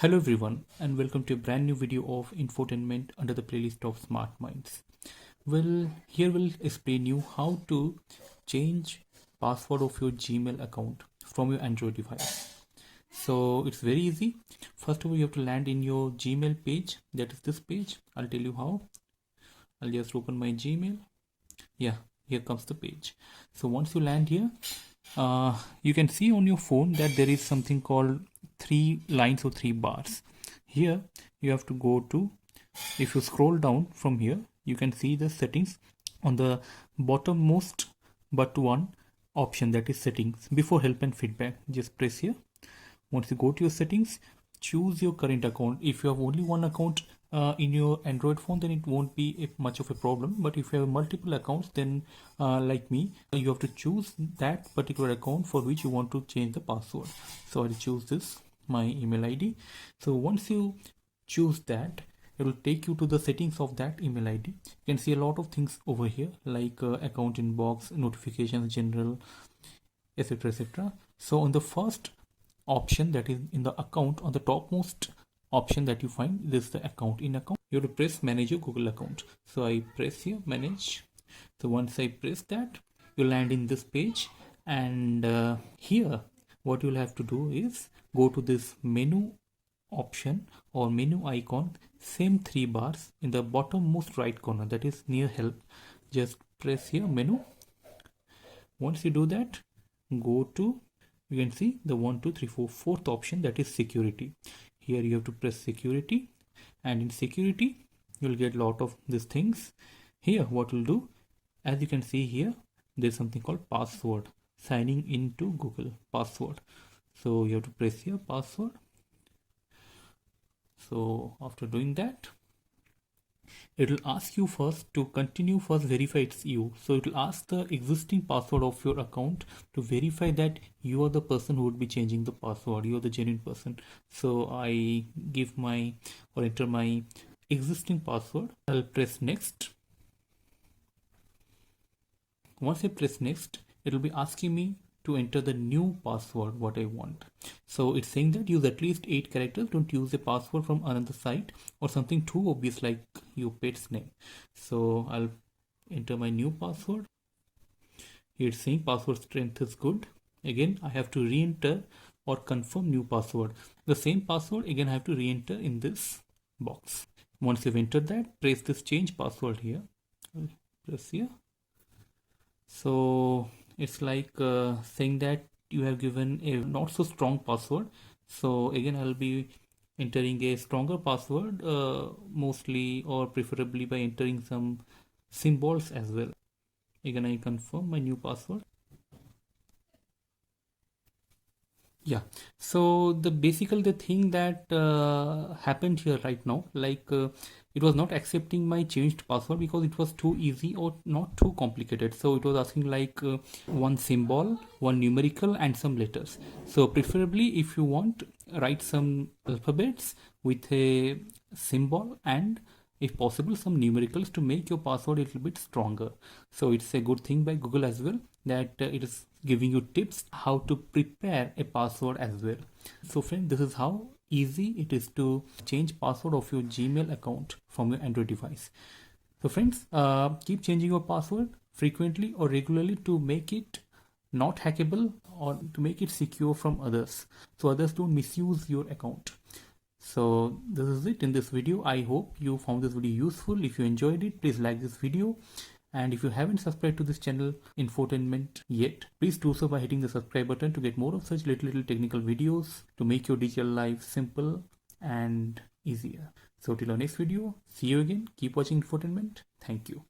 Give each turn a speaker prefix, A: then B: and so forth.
A: Hello everyone and welcome to a brand new video of infotainment under the playlist of Smart Minds. Well, here we'll explain you how to change password of your Gmail account from your Android device. So it's very easy. First of all, you have to land in your Gmail page. That is this page. I'll tell you how. I'll just open my Gmail. Yeah, here comes the page. So once you land here, you can see on your phone that there is something called 3 lines or 3 bars. Here you have to go to, if you scroll down from here, you can see the settings on the bottommost but one option, that is settings. Before help and feedback, just press here. Once you go to your settings, choose your current account. If you have only one account in your Android phone, then it won't be much of a problem. But if you have multiple accounts, then like me, you have to choose that particular account for which you want to change the password. So I'll choose this, my email ID. So once you choose that, it will take you to the settings of that email ID. You can see a lot of things over here, like account inbox, notifications, general, etc, etc. So on the first option, that is in the account, on the topmost option that you find, this is the account. In account, you have to press manage your Google account. So I press here manage. So once I press that, you land in this page, and here what you'll have to do is go to this menu option or menu icon, same 3 bars in the bottommost right corner, that is near help. Just press here menu. Once you do that, go to, you can see the 1 2 3 4 fourth option, that is security. Here you have to press security, and in security you'll get a lot of these things. Here what we'll do, as you can see here, there's something called password, signing into Google password. So you have to press here password. So after doing that, it will ask you first to continue, first verify it's you. So it will ask the existing password of your account to verify that you are the person who would be changing the password, you are the genuine person. So I give my, or enter my existing password. I'll press next. Once I press next, it will be asking me to enter the new password what I want. So it's saying that use at least 8 characters, don't use a password from another site or something too obvious like your pet's name. So I'll enter my new password. Here it's saying password strength is good. Again I have to re-enter or confirm new password. The same password again I have to re-enter in this box. Once you've entered that, press this change password here. I'll press here. So it's like saying that you have given a not so strong password. So again I'll be entering a stronger password, mostly or preferably by entering some symbols as well. Again I confirm my new password. Yeah, so the thing that happened here right now, like it was not accepting my changed password because it was too easy or not too complicated. So it was asking like one symbol, one numerical, and some letters. So preferably if you want, write some alphabets with a symbol and if possible some numericals to make your password a little bit stronger. So it's a good thing by Google as well that it is giving you tips how to prepare a password as well. So friend, this is how easy it is to change password of your Gmail account from your Android device. So friends, keep changing your password frequently or regularly to make it not hackable or to make it secure from others, so others don't misuse your account. So this is it in this video. I hope you found this video useful. If you enjoyed it, please like this video, and if you haven't subscribed to this channel Infotainment yet, please do so by hitting the subscribe button to get more of such little technical videos to make your digital life simple and easier. So till our next video, see you again. Keep watching Infotainment. Thank you.